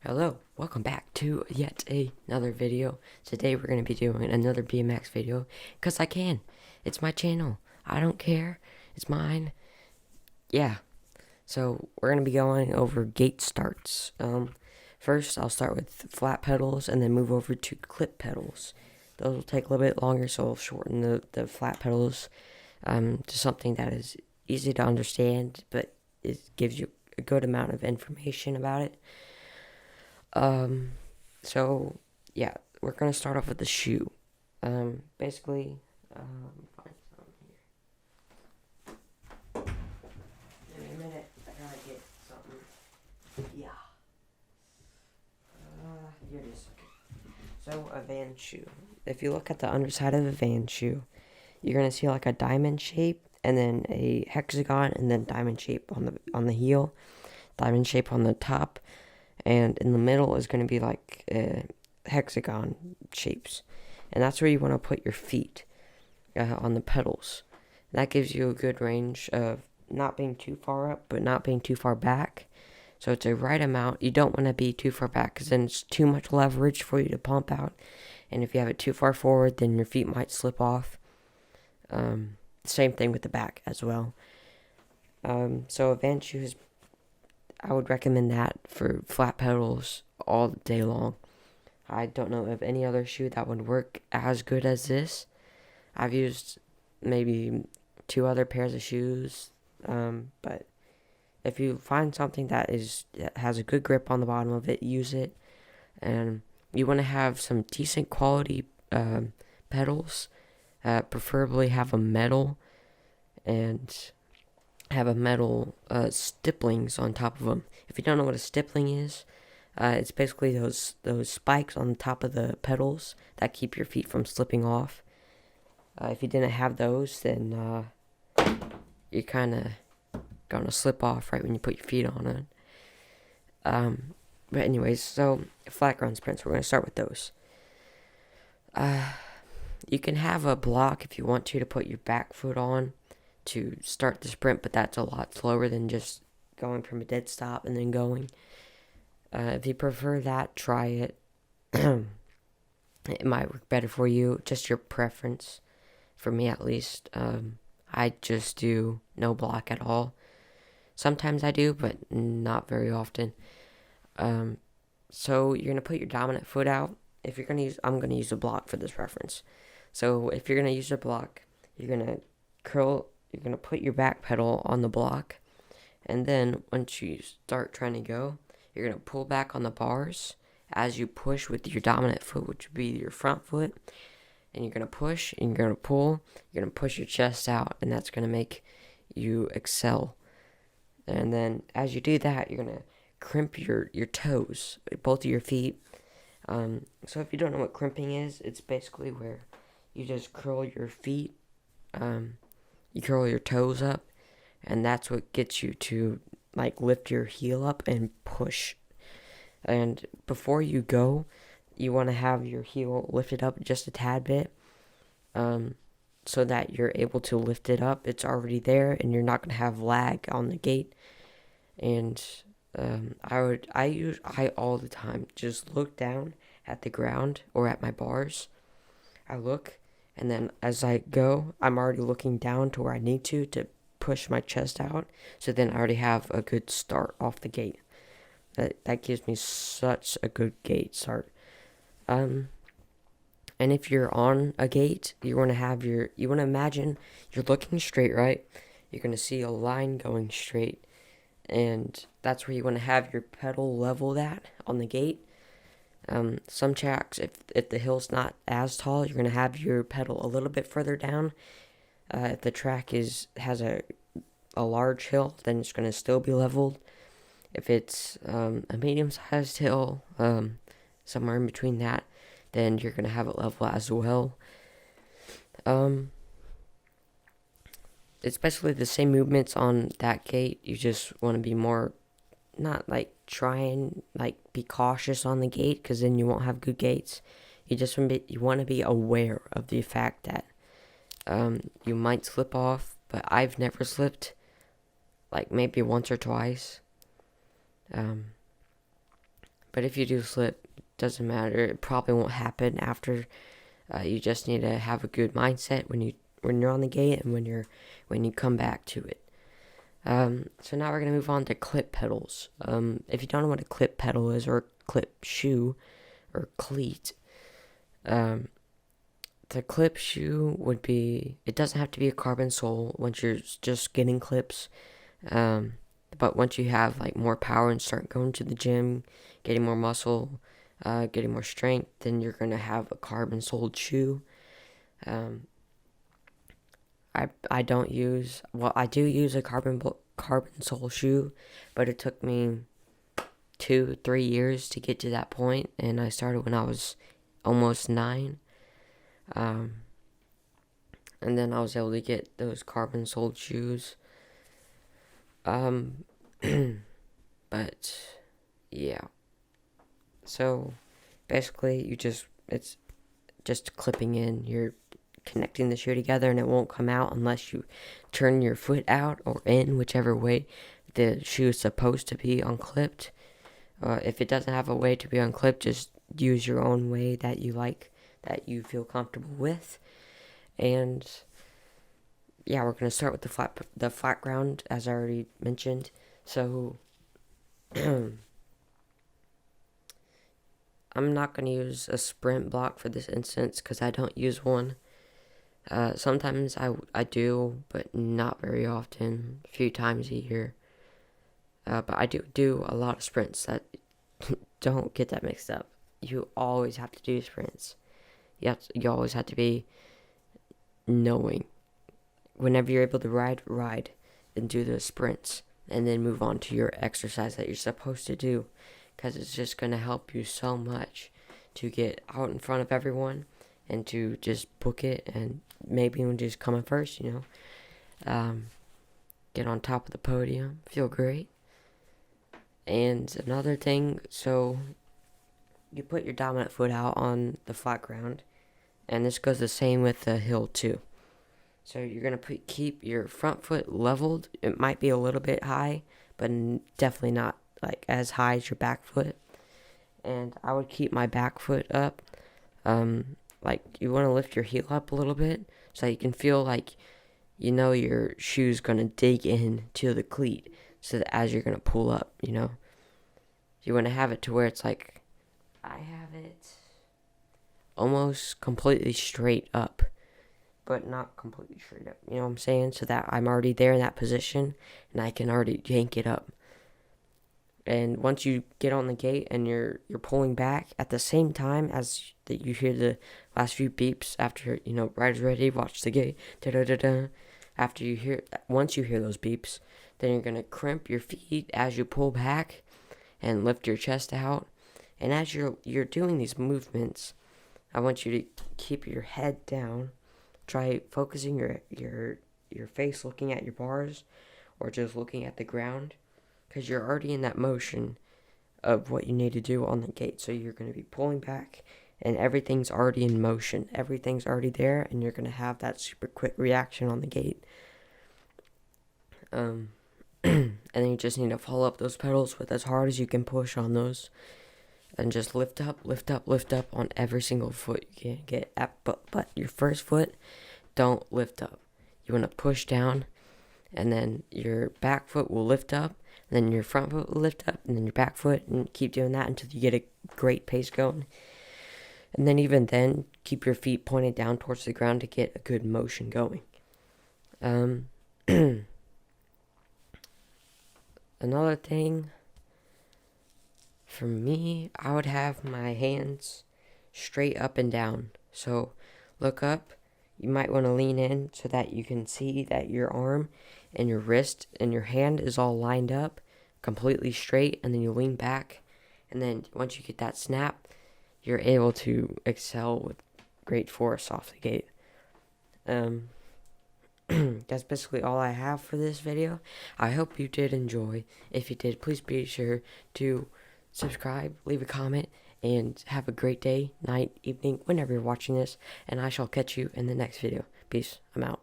Hello, welcome back to yet another video. Today we're going to be doing another BMX video, because I can. It's my channel. I don't care. It's mine. Yeah. So we're going to be going over gate starts. First I'll start with flat pedals and then move over to clip pedals. Those will take a little bit longer, so I'll shorten the flat pedals to something that is easy to understand, but it gives you a good amount of information about it. So, yeah, we're gonna start off with the shoe. Basically, find some here. Give me a minute, I gotta get something. Yeah. Here it is. So, a Van shoe. If you look at the underside of a Van shoe, you're gonna see like a diamond shape, and then a hexagon, and then diamond shape on the heel, diamond shape on the top, and in the middle is going to be like hexagon shapes, and that's where you want to put your feet on the pedals. That gives you a good range of not being too far up but not being too far back, so it's a right amount. You don't want to be too far back because then it's too much leverage for you to pump out, and if you have it too far forward then your feet might slip off. Same thing with the back as well. So a Van shoe is, I would recommend that for flat pedals all day long. I don't know of any other shoe that would work as good as this. I've used maybe 2 other pairs of shoes, but if you find something that has a good grip on the bottom of it, use it. And you want to have some decent quality pedals. Preferably have a metal and have a metal stipplings on top of them. If you don't know what a stippling is, it's basically those spikes on the top of the pedals that keep your feet from slipping off. If you didn't have those, then you're kind of gonna slip off right when you put your feet on it. But anyways, so flat ground sprints, we're gonna start with those. You can have a block if you want to put your back foot on to start the sprint, but that's a lot slower than just going from a dead stop and then going. If you prefer that, try it. It might work better for you, just your preference. For me, at least, I just do no block at all. Sometimes I do, but not very often. So you're gonna put your dominant foot out. If you're gonna use, I'm gonna use a block for this reference. So if you're gonna use a block, you're gonna put your back pedal on the block, and then once you start trying to go, you're going to pull back on the bars as you push with your dominant foot, which would be your front foot, and you're going to push, and you're going to pull, you're going to push your chest out, and that's going to make you excel. And then as you do that, you're going to crimp your toes, both of your feet. So if you don't know what crimping is, it's basically where you just curl your feet, you curl your toes up, and that's what gets you to like lift your heel up and push. And before you go, you want to have your heel lifted up just a tad bit, so that you're able to lift it up. It's already there, and you're not going to have lag on the gate. And I all the time just look down at the ground or at my bars. I look, and then as I go, I'm already looking down to where I need to push my chest out. So then I already have a good start off the gate. That gives me such a good gate start. And if you're on a gate, you want to imagine you're looking straight, right? You're going to see a line going straight. And that's where you want to have your pedal leveled at on the gate. Some tracks, if the hill's not as tall, you're going to have your pedal a little bit further down. If the track has a large hill, then it's going to still be leveled. If it's a medium-sized hill, somewhere in between that, then you're going to have it level as well. It's basically the same movements on that gate. You just want to be more, not like try and like be cautious on the gate, because then you won't have good gates. You want to be aware of the fact that you might slip off, but I've never slipped, like maybe once or twice. But if you do slip, doesn't matter. It probably won't happen after. You just need to have a good mindset when you're on the gate and when you come back to it. So now we're gonna move on to clip pedals. If you don't know what a clip pedal is, or a clip shoe, or cleat, the clip shoe would be. It doesn't have to be a carbon sole once you're just getting clips. But once you have like more power and start going to the gym, getting more muscle, getting more strength, then you're gonna have a carbon soled shoe. I don't use, well, I do use a carbon sole shoe, but it took me 2-3 years to get to that point, and I started when I was almost 9. And then I was able to get those carbon soled shoes. But yeah. So basically, it's just clipping in. You're connecting the shoe together, and it won't come out unless you turn your foot out or in, whichever way the shoe is supposed to be unclipped. If it doesn't have a way to be unclipped, just use your own way that you like, that you feel comfortable with. And yeah, we're gonna start with the flat ground, as I already mentioned. So I'm not gonna use a sprint block for this instance because I don't use one. Sometimes I do, but not very often. A few times a year. But I do a lot of sprints. That don't get that mixed up. You always have to do sprints. You always have to be knowing. Whenever you're able to ride, and do the sprints, and then move on to your exercise that you're supposed to do, because it's just gonna help you so much to get out in front of everyone and to just book it, and maybe even just come in first, get on top of the podium, feel great. And another thing, so you put your dominant foot out on the flat ground, and this goes the same with the hill too. So you're gonna keep your front foot leveled. It might be a little bit high, but definitely not like as high as your back foot. And I would keep my back foot up. Like you want to lift your heel up a little bit so you can feel like your shoe's gonna dig in to the cleat, so that as you're gonna pull up, you want to have it to where it's like I have it almost completely straight up, but not completely straight up. You know what I'm saying? So that I'm already there in that position and I can already yank it up. And once you get on the gate and you're pulling back at the same time as you hear the last few beeps after, rider's ready, watch the gate, da-da-da-da. Once you hear those beeps, then you're going to crimp your feet as you pull back and lift your chest out. And as you're doing these movements, I want you to keep your head down. Try focusing your face looking at your bars, or just looking at the ground, because you're already in that motion of what you need to do on the gate. So you're going to be pulling back, and everything's already in motion. Everything's already there, and you're going to have that super quick reaction on the gate. And then you just need to follow up those pedals with as hard as you can push on those. And just lift up on every single foot you can get at. But your first foot, don't lift up. You want to push down, and then your back foot will lift up, and then your front foot will lift up, and then your back foot, and keep doing that until you get a great pace going. And then even then, keep your feet pointed down towards the ground to get a good motion going. Another thing, for me, I would have my hands straight up and down. So look up. You might want to lean in so that you can see that your arm and your wrist and your hand is all lined up completely straight, and then you lean back, and then once you get that snap, you're able to excel with great force off the gate. That's basically all I have for this video. I hope you did enjoy. If you did, please be sure to subscribe, leave a comment, and have a great day, night, evening, whenever you're watching this, and I shall catch you in the next video. Peace. I'm out.